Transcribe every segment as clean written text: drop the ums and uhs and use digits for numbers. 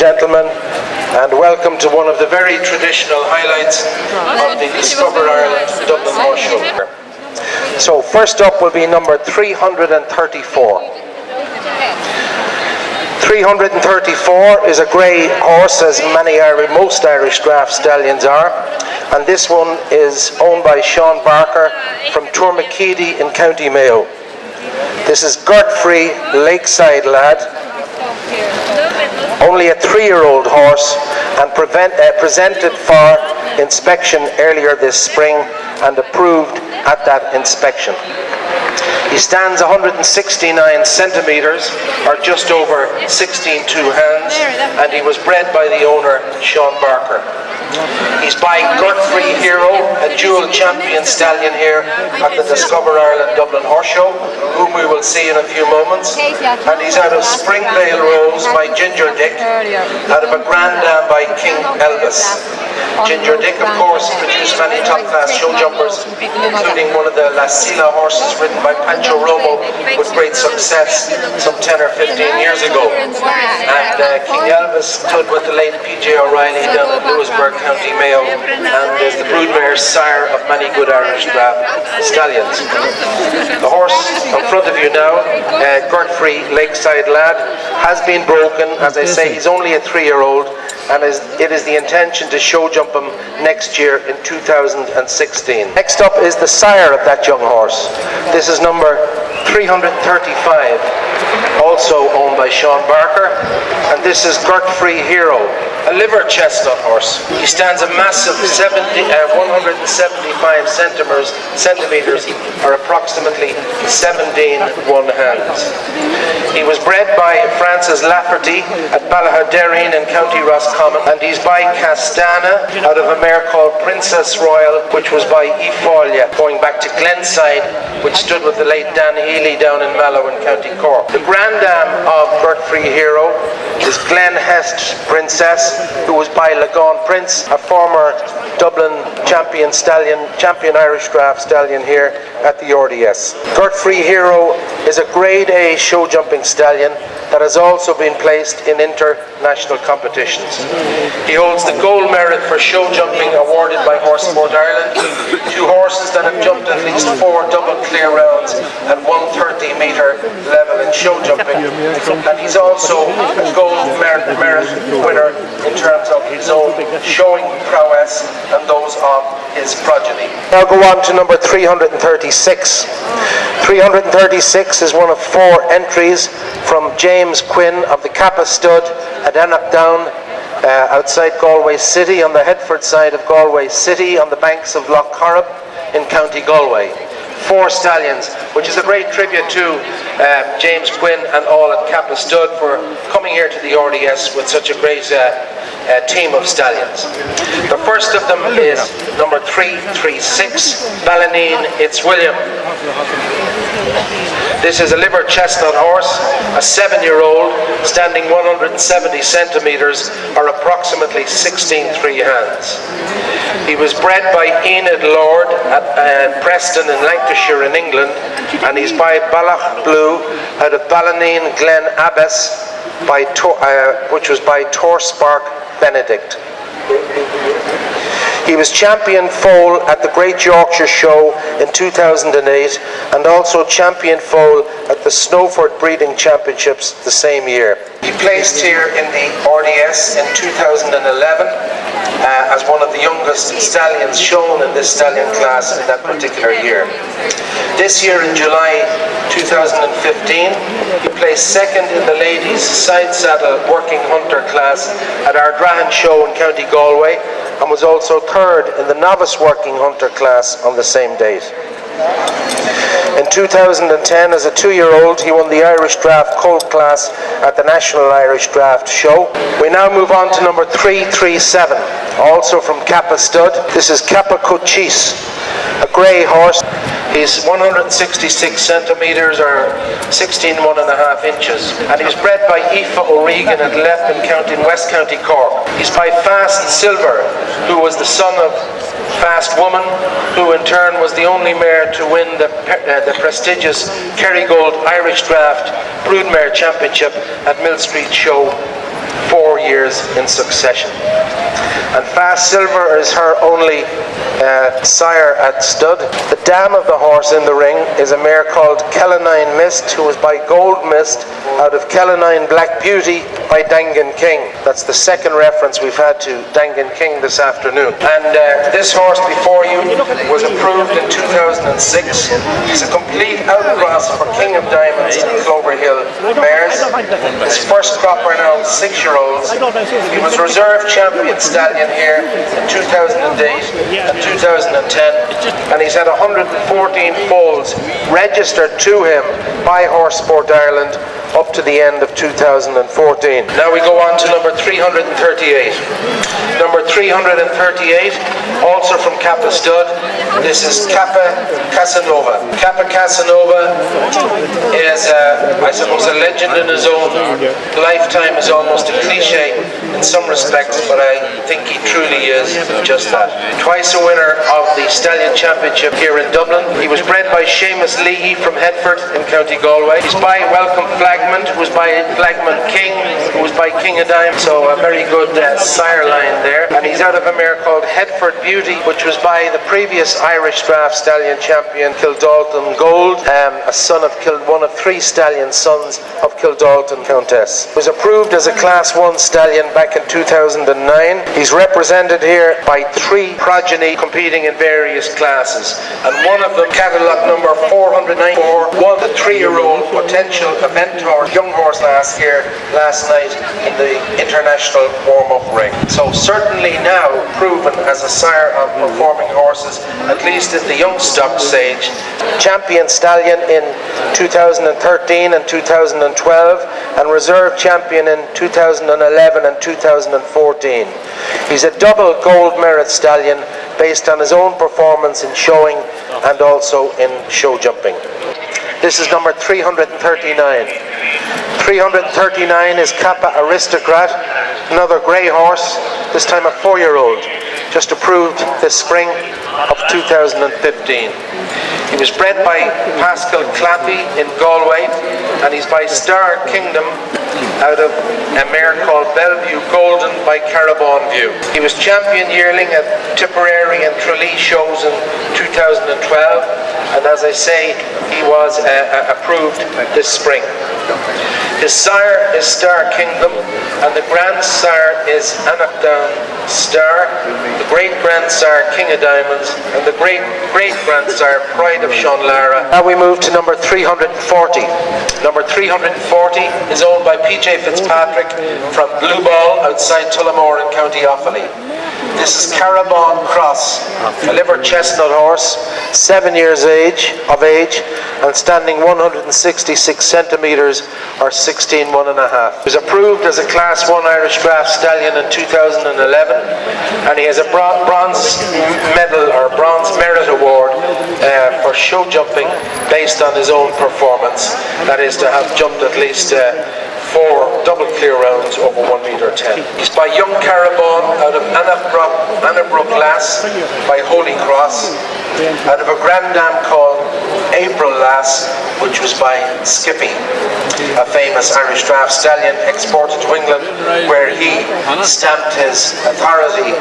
gentlemen, and welcome to one of the very traditional highlights of the Discover Ireland Dublin Horse Show. So first up will be number 334. 334 is a grey horse, as most Irish Draught stallions are, and this one is owned by Sean Barker from Tourmakeedy in County Mayo. This is girt-free Lakeside lad, only a 3-year-old horse, and presented for inspection earlier this spring and approved at that inspection. He stands 169 centimetres, or just over 16 2 hands, and he was bred by the owner, Sean Barker. He's by Girt-Free Hero, a dual champion stallion here at the Discover Ireland Dublin Horse Show, whom we will see in a few moments. And he's out of Springvale Rose by Ginger Dick, out of a Grand Dam by King Elvis. Ginger Dick, of course, produced many top-class show jumpers, including one of the La Sila horses ridden by Pancho Romo with great success some 10 or 15 years ago. And King Elvis stood with the late P.J. O'Reilly down in Lewisburg, County Mayo, and is the broodmare sire of many good Irish Draught stallions. The horse in front of you now, girt-free Lakeside lad, has been broken. As I say, he's only a 3-year-old, and it is the intention to show jump him next year in 2016. Next up is the sire of that young horse. This is number 335, also owned by Sean Barker, and this is Girt-Free Hero, a liver chestnut horse. He stands a massive 175 centimetres, or approximately 17 1 hands. He was bred by Francis Lafferty at Battleburn in County Roscommon, and he's by Castana out of a mare called Princess Royal, which was by Efolia, going back to Glenside, which stood with the late Dan Healy down in Mallow in County Cork. The Grand Dam of Girt-Free Hero is Glen Hest Princess, who was by Lagon Prince, a former Dublin champion Irish Draught stallion here at the RDS. Girt-Free Hero is a Grade A show jumping stallion that has also been placed in international competitions. He holds the gold merit for show jumping awarded by Horse Sport Ireland, 2 horses that have jumped at least 4 double clear rounds at 130-metre level in show jumping, and he's also a gold merit winner in terms of his own showing prowess and those of his progeny. Now go on to number 336. 336 is one of 4 entries from James Quinn of the Cappa Stud at Enochdown, outside Galway City, on the Headford side of Galway City, on the banks of Lough Corrib in County Galway. 4 stallions, which is a great tribute to James Quinn and all at Cappa Stud for coming here to the RDS with such a great team of stallions. The first of them is number 336, Ballineen It's William. This is a liver chestnut horse, a 7-year-old, standing 170 centimetres, or approximately 16 3 hands. He was bred by Enid Lord at Preston in Lancashire in England, and he's by Ballach Blue out of Ballineen Glen Abbas, which was by Torspark Benedict. He was champion foal at the Great Yorkshire Show in 2008, and also champion foal at the Snowford Breeding Championships the same year. He placed here in the RDS in 2011 as one of the youngest stallions shown in this stallion class in that particular year. This year in July 2015, he placed second in the ladies' side saddle working hunter class at our Drahan Show in County Galway, and was also third in the novice working hunter class on the same date. In 2010, as a 2-year-old, he won the Irish Draught Colt class at the National Irish Draught Show. We now move on to number 337, also from Cappa Stud. This is Cappa Cochise, a grey horse. He's 166 centimetres, or 16 1.5 inches, and he was bred by Aoife O'Regan at Lepp in West County Cork. He's by Fast Silver, who was the son of Fast Woman, who in turn was the only mare to win the prestigious Kerrygold Irish Draught Broodmare Championship at Mill Street Show 4 years in succession. And Fast Silver is her only sire at stud. The dam of the horse in the ring is a mare called Kellanine Mist, who was by Gold Mist out of Kellanine Black Beauty by Dangan King. That's the second reference we've had to Dangan King this afternoon. And this horse before you was approved in 2006. He's a complete outcross for King of Diamonds and Clover Hill mares. His first crop are now 6-year-olds. He was reserve champion stallion here in 2008 and 2010, and he's had 114 foals registered to him by Horse Sport Ireland up to the end of 2014. Now we go on to number 338. Number 338, also from Cappa Stud. This is Cappa Casanova. Cappa Casanova is, I suppose, a legend in his own lifetime. Is almost a cliche in some respects, but I think he truly is just that. Twice a winner of the Stallion Championship here in Dublin. He was bred by Seamus Leahy from Headford in County Galway. He's by Welcome Flagman, who was by Flagman King, who was by King of Diamonds, so a very good sire line there. And he's out of a mare called Headford Beauty, which was by the previous Irish Draught Stallion Champion Kildalton Gold, a son of one of 3 stallion sons of Kildalton Countess. Was approved as a Class 1 stallion back in 2009. He's represented here by 3 progeny competing in various classes, and one of them, catalogue number 494, won the 3-year-old potential event horse, young horse class here last night in the international warm-up ring. So certainly now proven as a sire of performing horses, at least in the young stock stage. Champion stallion in 2013 and 2012, and reserve champion in 2011 and 2014. He's a double gold merit stallion based on his own performance in showing and also in show jumping. This is number 339. 339 is Kappa Aristocrat, another grey horse, this time a 4-year-old, just approved this spring of 2015. He was bred by Pascal Clappy in Galway, and he's by Star Kingdom out of a mare called Bellevue Golden by Carabon View. He was champion yearling at Tipperary and Tralee shows in 2012, and as I say, he was approved this spring. His sire is Star Kingdom, and the grandsire is Anachdown Star, the great-grandsire King of Diamonds, and the great-great-grandsire Pride of Seanlara. Now we move to number 340. Number 340 is owned by PJ Fitzpatrick from Blue Ball outside Tullamore in County Offaly. This is Carabon Cross, a liver chestnut horse, 7 years of age, and standing 166 centimetres or 16 1.5. He was approved as a Class 1 Irish Draught Stallion in 2011, and he has a bronze medal or bronze merit award for show jumping based on his own performance. That is to have jumped at least 4 double clear rounds over 1 metre 10. He's by Young Carabon out of Annabrook Lass by Holy Cross, out of a grand dam called April Lass, which was by Skippy, a famous Irish Draught stallion exported to England, where he stamped his authority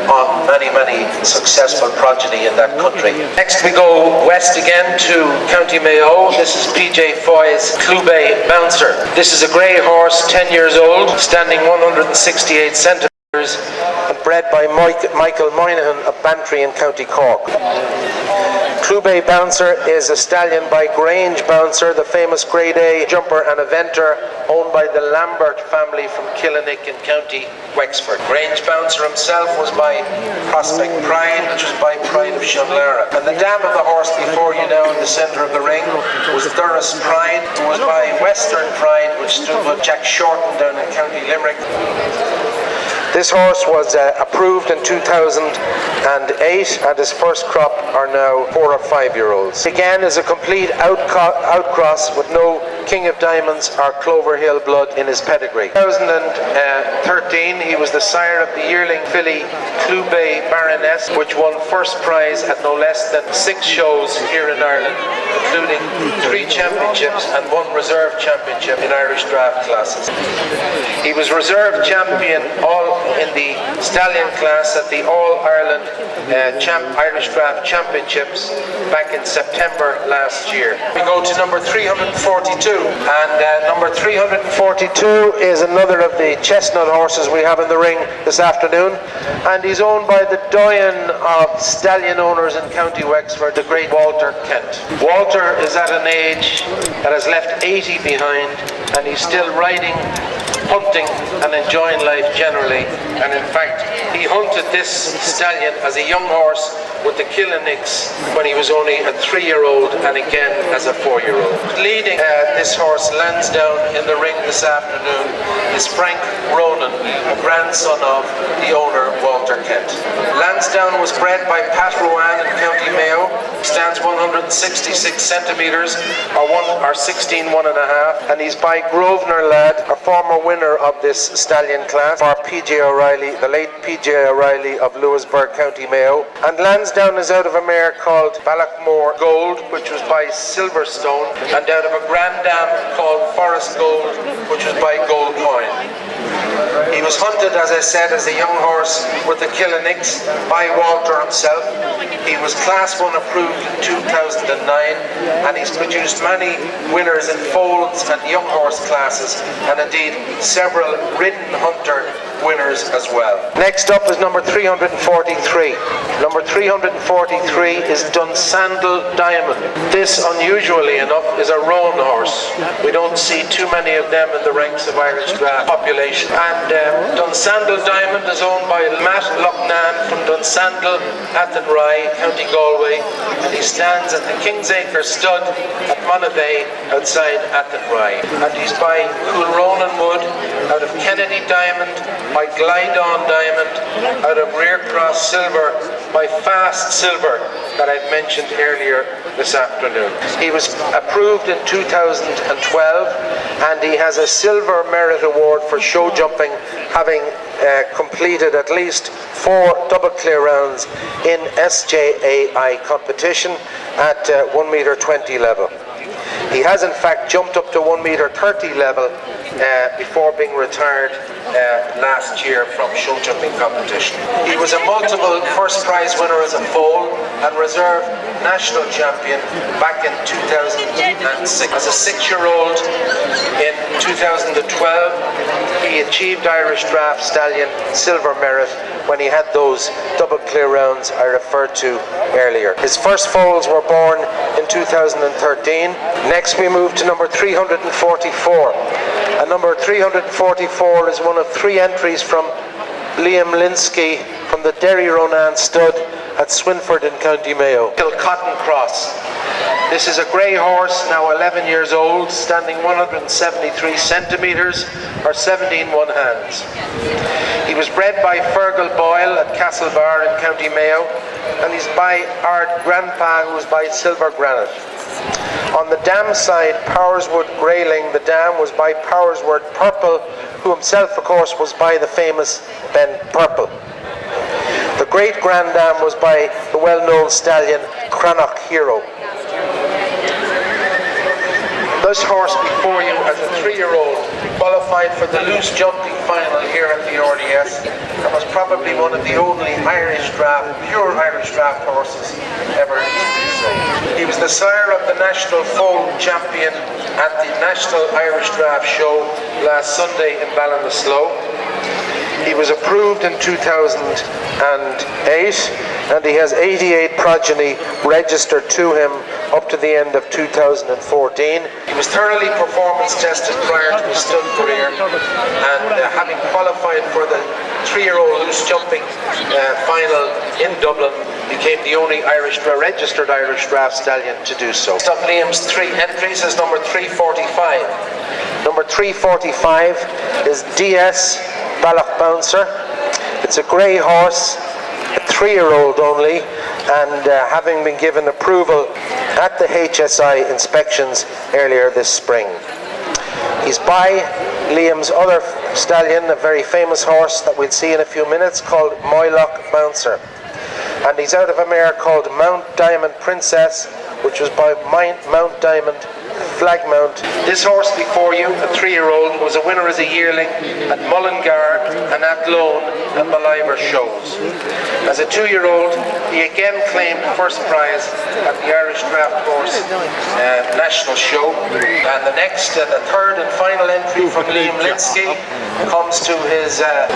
on many successful progeny in that country. Next we go west again to County Mayo. This is PJ Foy's Clube Bouncer. This is a grey horse, 10 years old, standing 168 centimetres, and bred by Michael Moynihan of Bantry in County Cork. Clube Bouncer is a stallion by Grange Bouncer, the famous Grade A jumper and eventer, owned by the Lambert family from Killinick in County Wexford. Grange Bouncer himself was by Prospect Pride, which was by Pride of Seanlara. And the dam of the horse before you now in the centre of the ring was Thurles Pride, who was by Western Pride, which stood with Jack Shorten down in County Limerick. This horse was approved in 2008, and his first crop are now 4 or 5 year olds. Again is a complete outcross with no King of Diamonds or Clover Hill blood in his pedigree. 2013 2013, he was the sire of the yearling filly Clube Baroness, which won first prize at no less than 6 shows here in Ireland, including 3 championships and 1 reserve championship in Irish Draught classes. He was reserve champion all in the Stallion Class at the All-Ireland Irish Draught Championships back in September last year. We go to number 342, and number 342 is another of the chestnut horses we have in the ring this afternoon, and he's owned by the doyen of stallion owners in County Wexford, the great Walter Kent. Walter is at an age that has left 80 behind, and he's still riding, hunting and enjoying life generally, and in fact he hunted this stallion as a young horse with the Killinicks when he was only a 3-year-old, and again as a 4-year-old. Leading this horse Lansdowne in the ring this afternoon is Frank Ronan, a grandson of the owner Walter Kent. Lansdowne was bred by Pat Rowan in County Mayo. He stands 166 centimetres or 16 1.5, and he's by Grosvenor Lad, a former winner of this stallion class for PJ O'Reilly, the late PJ O'Reilly of Lewisburg, County Mayo. And Lansdowne is out of a mare called Ballochmore Gold, which was by Silverstone, and out of a grand dam called Forest Gold, which was by Gold Coin. He was hunted, as I said, as a young horse with the Killinicks by Walter himself. He was Class 1 approved in 2009, and he's produced many winners in foals and young horse classes, and indeed several ridden hunter winners as well. Next up is number 343. Number 343 is Dunsandle Diamond. This, unusually enough, is a roan horse. We don't see too many of them in the ranks of Irish Draught population. And Dunsandle Diamond is owned by Matt Loughnane from Dunsandle, Athenry, County Galway, and he stands at the Kingsacre Stud at Monavey outside Athenry. And he's by Coolronan Wood, out of Kennedy Diamond, by Glidon Diamond, out of Rear Cross Silver, by Fast Silver that I've mentioned earlier this afternoon. He was approved in 2012, and he has a Silver Merit Award for show jumping, having completed at least 4 double clear rounds in SJAI competition at 1.20 metre level. He has in fact jumped up to 1.30 metre level before being retired last year from show jumping competition. He was a multiple first prize winner as a foal and reserve national champion back in 2006. As a 6-year-old in 2012, he achieved Irish Draught Stallion Silver Merit when he had those double clear rounds I referred to earlier. His first foals were born in 2013. Next we move to number 344. And number 344 is one of 3 entries from Liam Linsky from the Derry Ronan Stud at Swinford in County Mayo. Kilcotton Cross. This is a grey horse, now 11 years old, standing 173 centimetres or 17 1/2. He was bred by Fergal Boyle at Castlebar in County Mayo, and he's by our grandpa, who was by Silver Granite. On the dam side, Powerswood Greyling, the dam was by Powerswood Purple, who himself, of course, was by the famous Ben Purple. The great grand dam was by the well-known stallion Cranach Hero. This horse before you, as a 3-year-old, qualified for the loose jumping final here at the RDS, and was probably one of the only pure Irish Draught horses ever to do so. He was the sire of the national foal champion at the National Irish Draught Show last Sunday in Ballinasloe. He was approved in 2008, and he has 88 progeny registered to him up to the end of 2014. He was thoroughly performance tested prior to his stud career, and having qualified for the 3-year-old loose jumping final in Dublin, became the only registered Irish Draught stallion to do so. Next up, Liam's 3 entries is number 345. Number 345 is DS Balloch Bouncer. It's a grey horse, a 3-year-old only, and having been given approval at the HSI inspections earlier this spring. He's by Liam's other stallion, a very famous horse that we'll see in a few minutes, called Moylock Bouncer. And he's out of a mare called Mount Diamond Princess, which was by Mount Diamond Flagmount. This horse before you, a 3-year-old, was a winner as a yearling at Mullingar and Athlone and Battleburn shows. As a 2-year-old, he again claimed first prize at the Irish Draught Horse National Show. And the third and final entry from Liam Linsky comes to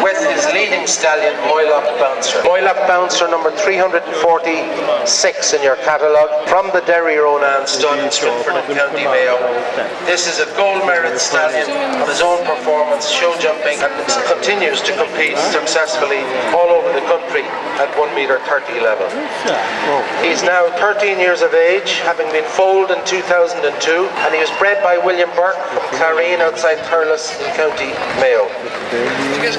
with his leading stallion, Moylock Bouncer. Moylock Bouncer, number 346 in your catalogue, from the Derry Ronan Stud in Stratford and County Mayo. This is a gold merit stallion of his own performance, show jumping, and continues to compete successfully all over the country at 1m30 level. He's now 13 years of age, having been foaled in 2002, and he was bred by William Burke from Clarine outside Thurles in County Mayo.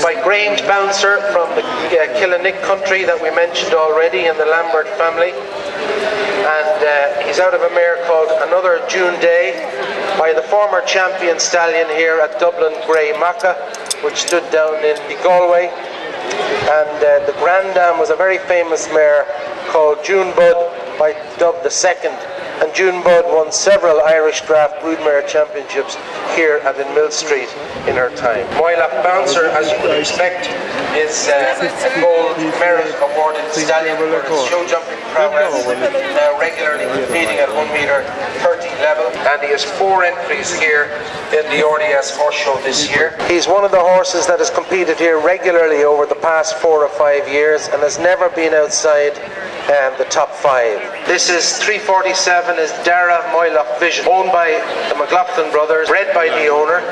By Grange Bouncer from the Killinick country that we mentioned already in the Lambert family. And he's out of a mare called Another June Day by the former champion stallion here at Dublin, Grey Maca, which stood down in Galway. And the Grandam was a very famous mare called June Bud by Dub II. And June Bud won several Irish Draught Broodmare Championships here at Mill Street in her time. Moylock Bouncer, as you would expect, is a gold merit awarded stallion for his show jumping prowess, now regularly competing at 1m30 level, and he has 4 entries here in the RDS Horse Show this year. He's one of the horses that has competed here regularly over the past 4 or 5 years and has never been outside the top 5. This is 347, is Dara Moylock Vision, owned by the McLaughlin brothers, bred by the owner.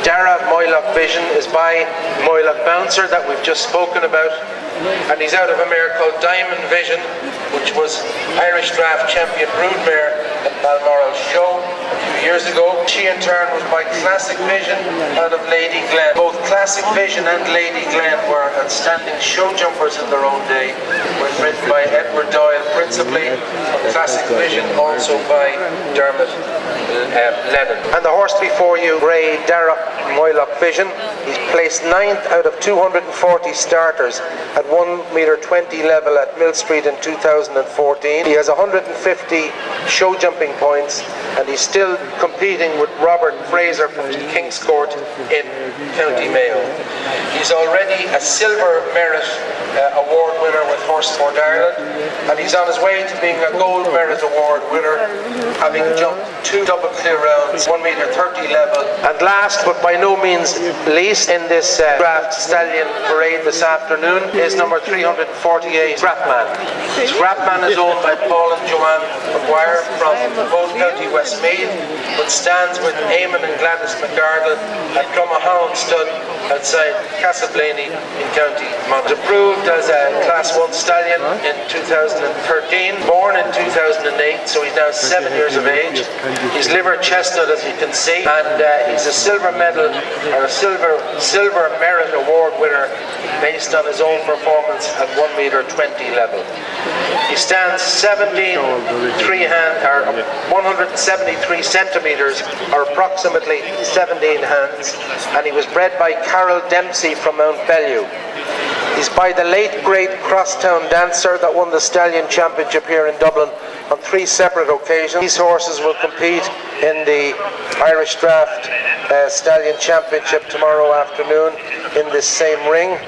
Dara Moylock Vision is by Moylock Bouncer that we've just spoken about, and he's out of a mare called Diamond Vision, which was Irish Draught champion broodmare at Balmoral Show a few years ago. She in turn was by Classic Vision out of Lady Glen. Both Classic Vision and Lady Glen were outstanding show jumpers in their own day, were ridden by Edward Doyle principally, Classic Vision also by Dermot Lennon. And the horse before you, Grey Dara Moylock Vision, he's placed 9th out of 240 starters at 1m20 level at Mill Street in 2014. He has 150 show jumping points, and he's still competing with Robert Fraser from King's Court in County Mayo. He's already a Silver Merit Award winner with Horse Sport Ireland, and he's on his way to being a Gold Merit Award winner, having jumped 2 double clear rounds, 1m30 level. And last but by no means least in this Draught Stallion Parade this afternoon is number 348, Scrapman. Scrapman is owned by Paul and Joanne McGuire from Both County Westmeath, but stands with Eamon and Gladys McGardle at Drummahound Stud outside Castleblaney in County Monaghan. Approved as a Class 1 stallion in 2013, born in 2008, so he's now 7 years of age. He's liver chestnut, as you can see, and he's a silver medal or a silver merit award winner based on his own performance at 1m20 level. He stands 173 centimeters, or approximately 17 hands, and he was bred by Carol Dempsey from Mount Bellew. He's by the late great Crosstown Dancer that won the Stallion Championship here in Dublin on 3 separate occasions. These horses will compete in the Irish Draught Stallion Championship tomorrow afternoon in this same ring.